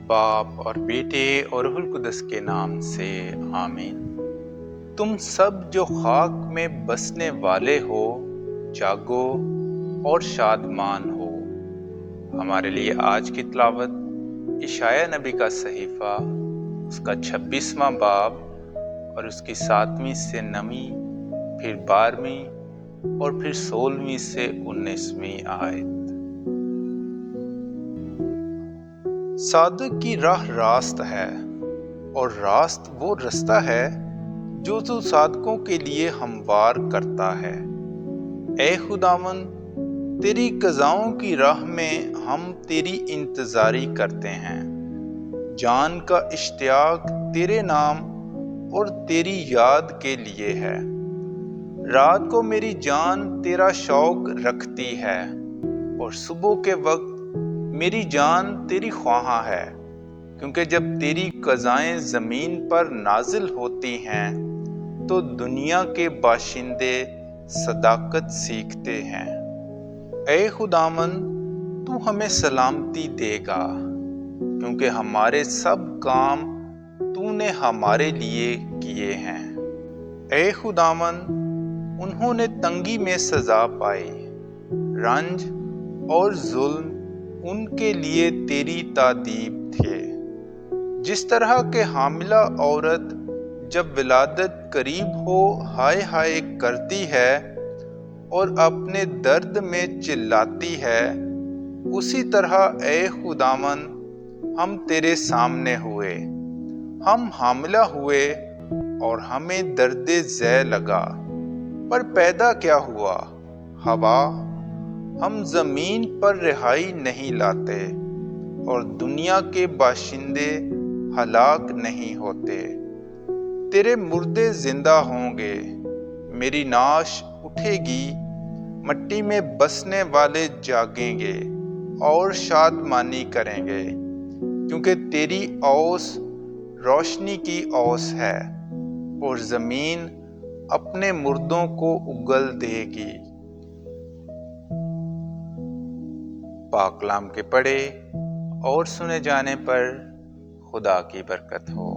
باپ اور بیٹے اور روح القدس کے نام سے آمین۔ تم سب جو خاک میں بسنے والے ہو، جاگو اور شادمان ہو۔ ہمارے لیے آج کی تلاوت اشعیاء نبی کا صحیفہ، اس کا 26واں باب اور اس کی 7ویں سے 9ویں، پھر 12ویں اور پھر 16ویں سے 19ویں آیت۔ صادق کی راہ راست ہے، اور راست وہ رستہ ہے جو تو صادقوں کے لیے ہموار کرتا ہے۔ اے خداوند، تیری قضاؤں کی راہ میں ہم تیری انتظاری کرتے ہیں۔ جان کا اشتیاق تیرے نام اور تیری یاد کے لیے ہے۔ رات کو میری جان تیرا شوق رکھتی ہے، اور صبح کے وقت میری جان تیری خواہاں ہے، کیونکہ جب تیری قضائیں زمین پر نازل ہوتی ہیں تو دنیا کے باشندے صداقت سیکھتے ہیں۔ اے خداوند، تو ہمیں سلامتی دے گا، کیونکہ ہمارے سب کام تو نے ہمارے لیے کیے ہیں۔ اے خداوند، انہوں نے تنگی میں سزا پائی، رنج اور ظلم ان کے لیے تیری تادیب تھے۔ جس طرح کہ حاملہ عورت جب ولادت قریب ہو ہائے ہائے کرتی ہے اور اپنے درد میں چلاتی ہے، اسی طرح اے خداوند ہم تیرے سامنے ہوئے۔ ہم حاملہ ہوئے اور ہمیں درد ذہ لگا، پر پیدا کیا ہوا؟ ہوا۔ ہم زمین پر رہائی نہیں لاتے، اور دنیا کے باشندے ہلاک نہیں ہوتے۔ تیرے مردے زندہ ہوں گے، میری نعش اٹھے گی، مٹی میں بسنے والے جاگیں گے اور شادمانی کریں گے، کیونکہ تیری اوس روشنی کی اوس ہے، اور زمین اپنے مردوں کو اگل دے گی۔ پاک کلام کے پڑھے اور سنے جانے پر خدا کی برکت ہو۔